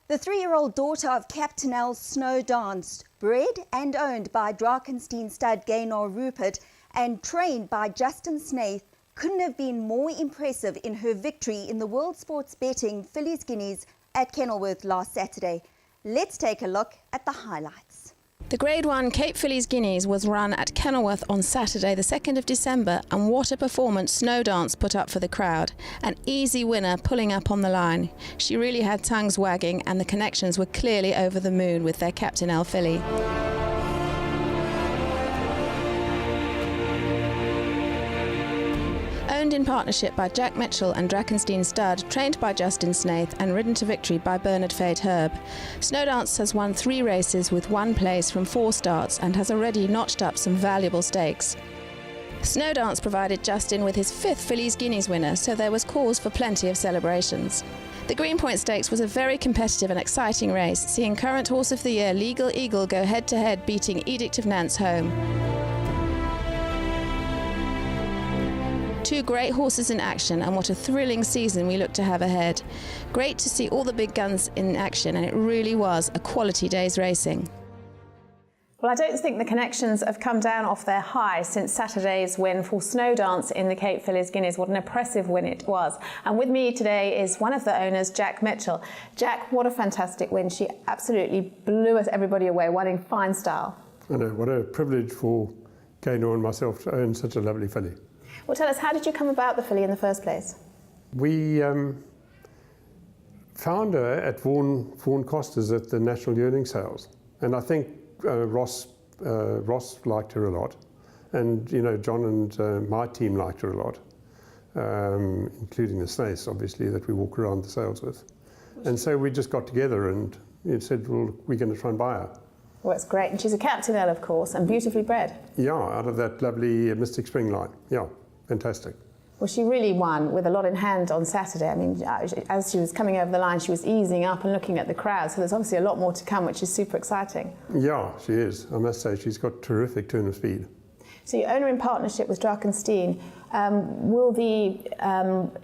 The 3-year-old daughter of Captain L's Snowdance, bred and owned by Drakenstein stud Gaynor Rupert and trained by Justin Snaith, couldn't have been more impressive in her victory in the World Sports Betting Fillies Guineas at Kenilworth last Saturday. Let's take a look at the highlights. The Grade 1 Cape Fillies Guineas was run at Kenilworth on Saturday the 2nd of December, and what a performance Snowdance put up for the crowd. An easy winner pulling up on the line. She really had tongues wagging, and the connections were clearly over the moon with their Captain L filly. Owned in partnership by Jack Mitchell and Drakenstein stud, trained by Justin Snaith and ridden to victory by Bernard Fate Herb. Snowdance has won 3 races with 1 place from 4 starts and has already notched up some valuable stakes. Snowdance provided Justin with his 5th Fillies Guineas winner, so there was cause for plenty of celebrations. The Greenpoint Stakes was a very competitive and exciting race, seeing current Horse of the Year Legal Eagle go head-to-head, beating Edict of Nantes home. 2 great horses in action, and what a thrilling season we look to have ahead. Great to see all the big guns in action, and it really was a quality day's racing. Well, I don't think the connections have come down off their high since Saturday's win for Snowdance in the Cape Fillies Guineas. What an impressive win it was. And with me today is one of the owners, Jack Mitchell. Jack, what a fantastic win. She absolutely blew us everybody away, won in fine style. I know, what a privilege for Gaynor and myself to own such a lovely filly. Well, tell us, how did you come about the filly in the first place? We found her at Vaughan Costers at the National Yearling Sales, and I think Ross liked her a lot, and you know, John and my team liked her a lot, including the Snaiths, obviously, that we walk around the sales with. And so we just got together and said, well, we're going to try and buy her. Well, it's great, and she's a Captain L, of course, and beautifully bred. Yeah, out of that lovely Mystic Spring line. Yeah, fantastic. Well, she really won with a lot in hand on Saturday. I mean, as she was coming over the line, she was easing up and looking at the crowd, so there's obviously a lot more to come, which is super exciting. Yeah, she is. I must say, she's got terrific turn of speed. So you own her in partnership with Drakenstein. Will the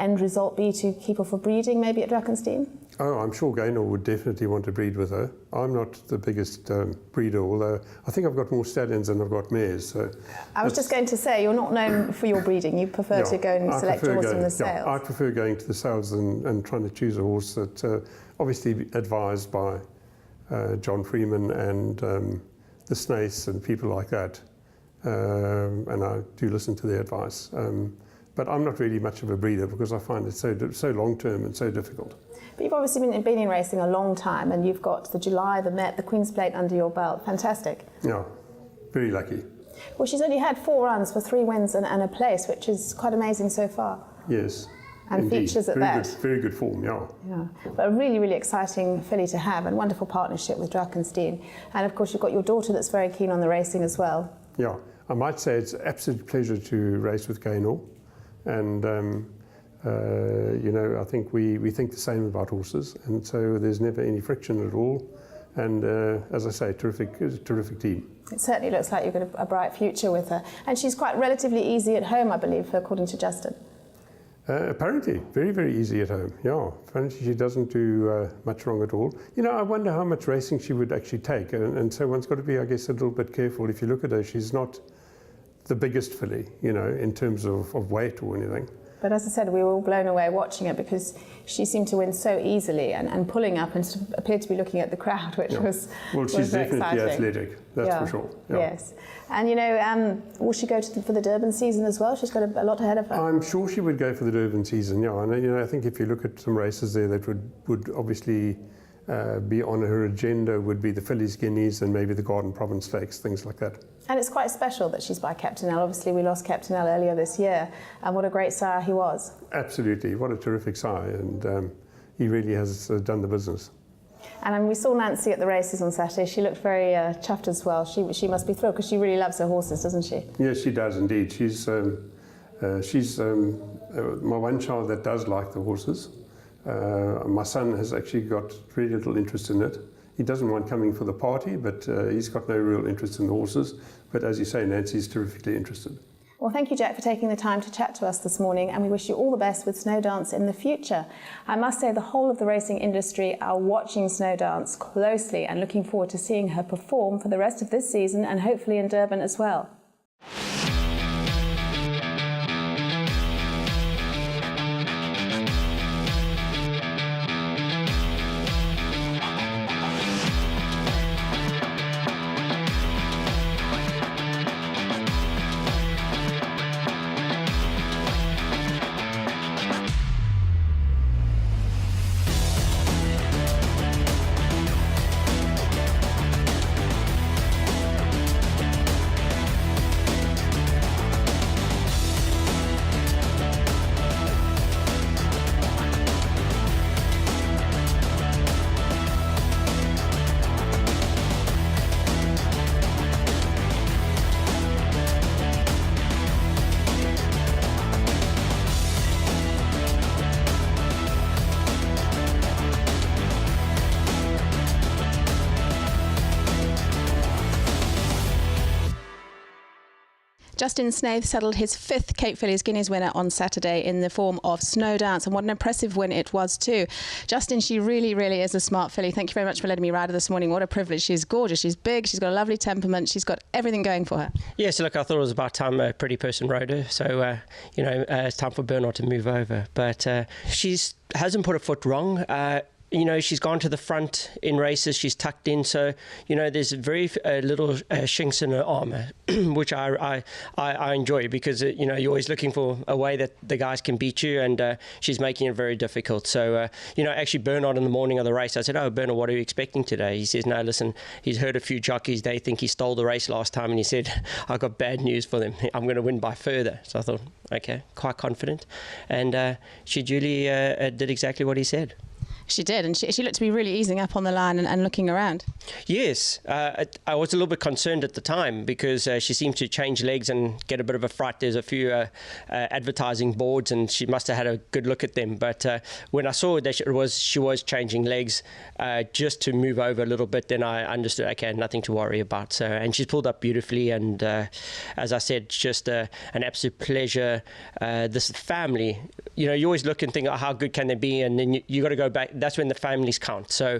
end result be to keep her for breeding, maybe at Drakenstein? Oh, I'm sure Gaynor would definitely want to breed with her. I'm not the biggest breeder, although I think I've got more stallions than I've got mares. So I was just going to say, you're not known for your breeding. You prefer to go and select your horse in the sales. Yeah, I prefer going to the sales and trying to choose a horse that obviously advised by John Freeman and the Snaiths and people like that. And I do listen to their advice. But I'm not really much of a breeder because I find it so long-term and so difficult. But you've obviously been in racing a long time, and you've got the July, the Met, the Queen's Plate under your belt. Fantastic. Yeah, very lucky. Well, she's only had 4 runs for 3 wins and a place, which is quite amazing so far. Yes. And indeed. features at very that. Good, very good form, yeah. Yeah, but a really, really exciting filly to have, and wonderful partnership with Drakenstein. And of course, you've got your daughter that's very keen on the racing as well. Yeah, I might say it's an absolute pleasure to race with Gaynor. And you know, I think we think the same about horses, and so there's never any friction at all. And as I say, terrific team. It certainly looks like you've got a bright future with her, and she's quite relatively easy at home, I believe, according to Justin. Apparently, very, very easy at home. Yeah, apparently she doesn't do much wrong at all. You know, I wonder how much racing she would actually take, and so one's got to be, I guess, a little bit careful. If you look at her, she's not the biggest filly, you know, in terms of weight or anything. But as I said, we were all blown away watching her because she seemed to win so easily and pulling up and sort of appeared to be looking at the crowd, which was well, she's definitely exciting. Athletic, that's for sure. Yeah. Yes. And, you know, will she go for the Durban season as well? She's got a lot ahead of her. I'm sure she would go for the Durban season, yeah. And, you know, I think if you look at some races there that would obviously be on her agenda would be the Fillies Guineas and maybe the Garden Province Stakes, things like that. And it's quite special that she's by Captain L. Obviously, we lost Captain L earlier this year, and what a great sire he was. Absolutely, what a terrific sire, and he really has done the business. And we saw Nancy at the races on Saturday. She looked very chuffed as well. She must be thrilled because she really loves her horses, doesn't she? Yes, she does indeed. She's my one child that does like the horses. My son has actually got very little interest in it. He doesn't mind coming for the party, but he's got no real interest in the horses. But as you say, Nancy's terrifically interested. Well, thank you, Jack, for taking the time to chat to us this morning, and we wish you all the best with Snowdance in the future. I must say the whole of the racing industry are watching Snowdance closely and looking forward to seeing her perform for the rest of this season and hopefully in Durban as well. Justin Snaith settled his 5th Cape Fillies Guineas winner on Saturday in the form of Snowdance, and what an impressive win it was too. Justin, she really, really is a smart filly. Thank you very much for letting me ride her this morning. What a privilege. She's gorgeous, she's big, she's got a lovely temperament, she's got everything going for her. Yes, look, I thought it was about time a pretty person rode her, so it's time for Bernard to move over. But she hasn't put a foot wrong. She's gone to the front in races, she's tucked in, so, there's very little shinks in her armour, which I enjoy, because, you're always looking for a way that the guys can beat you, and she's making it very difficult. So, actually Bernard in the morning of the race, I said, "Oh, Bernard, what are you expecting today?" He says, "No, listen, he's heard a few jockeys, they think he stole the race last time," and he said, "I've got bad news for them, I'm going to win by further." So I thought, okay, quite confident, and she duly did exactly what he said. She did, and she looked to be really easing up on the line and looking around. Yes, I was a little bit concerned at the time, because she seemed to change legs and get a bit of a fright. There's a few advertising boards, and she must have had a good look at them. But when I saw that she was changing legs just to move over a little bit, then I understood, okay, nothing to worry about. So, and she's pulled up beautifully, and as I said, just an absolute pleasure. This family, you always look and think, oh, how good can they be? And then you got to go back. That's when the families count. So,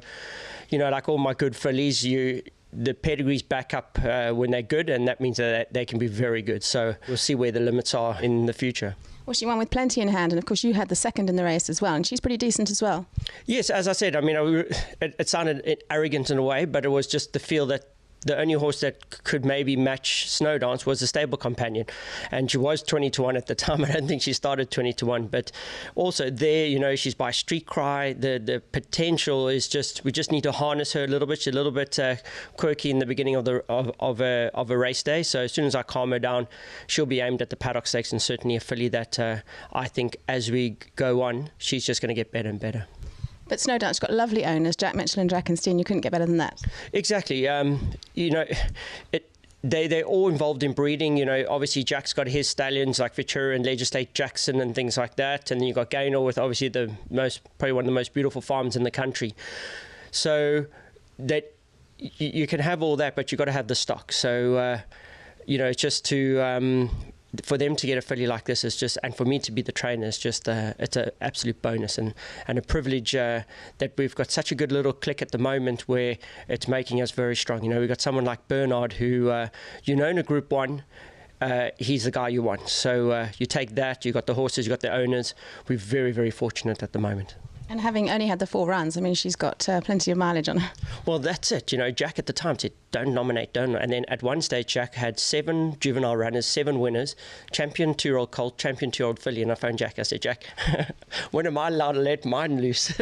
like all my good fillies, the pedigrees back up when they're good, and that means that they can be very good. So we'll see where the limits are in the future. Well, she won with plenty in hand, and of course you had the second in the race as well, and she's pretty decent as well. Yes, as I said, it sounded arrogant in a way, but it was just the feel that the only horse that could maybe match Snowdance was a stable companion, and she was 20-1 at the time. I don't think she started 20-1, but also there, she's by Street Cry. The potential is we just need to harness her a little bit. She's a little bit quirky in the beginning of a race day. So as soon as I calm her down, she'll be aimed at the Paddock Stakes, and certainly a filly that I think as we go on, she's just going to get better and better. But Snowdance got lovely owners, Jack Mitchell and Drakenstein. You couldn't get better than that. Exactly. They're all involved in breeding. Obviously Jack's got his stallions like Ventura and Legislate Jackson and things like that. And then you've got Guineas with obviously probably one of the most beautiful farms in the country. So that you can have all that, but you've got to have the stock. So, just to... for them to get a filly like this is just, and for me to be the trainer is just, it's an absolute bonus and a privilege that we've got such a good little click at the moment where it's making us very strong. We've got someone like Bernard who, in a Group 1, he's the guy you want. So you take that, you've got the horses, you've got the owners. We're very, very fortunate at the moment. And having only had the 4 runs, she's got plenty of mileage on her. Well, that's it. Jack at the time said, don't nominate. And then at one stage, Jack had 7 juvenile runners, 7 winners, champion 2-year-old colt, champion 2-year-old filly. And I phoned Jack. I said, Jack, when am I allowed to let mine loose?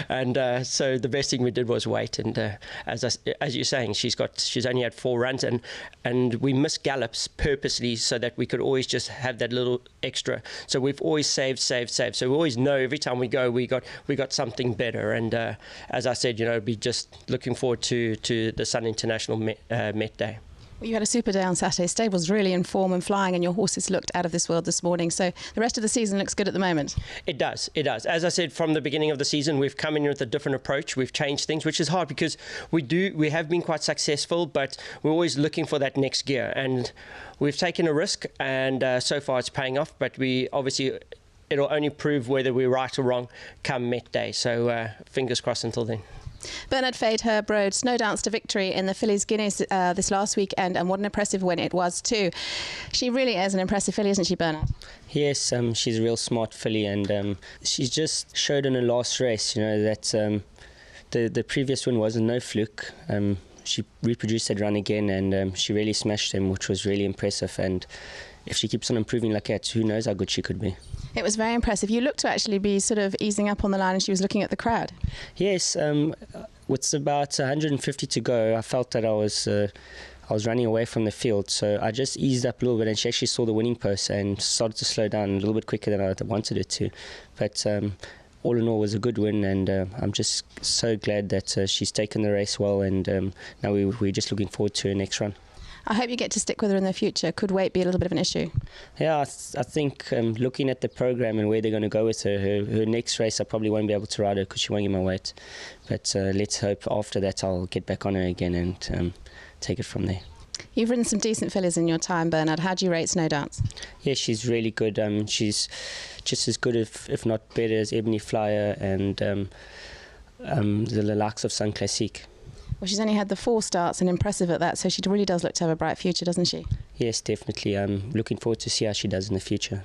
and so the best thing we did was wait. And as you're saying, she's only had 4 runs. And we missed gallops purposely so that we could always just have that little extra. So we've always saved. So we always know every time we go, we got something better. And as I said, be just looking forward to the Sun International Met Day. Well, you had a super day on Saturday. Stable's really in form and flying, and your horses looked out of this world this morning. So the rest of the season looks good at the moment. It does. As I said, from the beginning of the season, we've come in with a different approach. We've changed things, which is hard because we have been quite successful, but we're always looking for that next gear. And we've taken a risk, and so far it's paying off. But it'll only prove whether we're right or wrong come Met Day. So fingers crossed until then. Bernard Fade Herb rode Snowdance to victory in the Fillies Guineas this last weekend, and what an impressive win it was too. She really is an impressive filly, isn't she, Bernard? Yes, she's a real smart filly, and she's just showed in her last race, that the previous win wasn't no fluke. She reproduced that run again, and she really smashed him, which was really impressive. And if she keeps on improving like that, who knows how good she could be. It was very impressive. You looked to actually be sort of easing up on the line, and she was looking at the crowd. Yes, with about 150 to go, I felt that I was running away from the field, so I just eased up a little bit, and she actually saw the winning post and started to slow down a little bit quicker than I wanted it to. But all in all, it was a good win, and I'm just so glad that she's taken the race well, and now we're just looking forward to her next run. I hope you get to stick with her in the future. Could weight be a little bit of an issue? Yeah, I think looking at the program and where they're going to go with her next race, I probably won't be able to ride her because she won't get my weight. But let's hope after that I'll get back on her again and take it from there. You've ridden some decent fillies in your time, Bernard. How do you rate Snowdance? Yeah, she's really good. She's just as good, if not better, as Ebony Flyer and the likes of Sun Classique. Well, she's only had the 4 starts and impressive at that, so she really does look to have a bright future, doesn't she? Yes, definitely. I'm looking forward to see how she does in the future.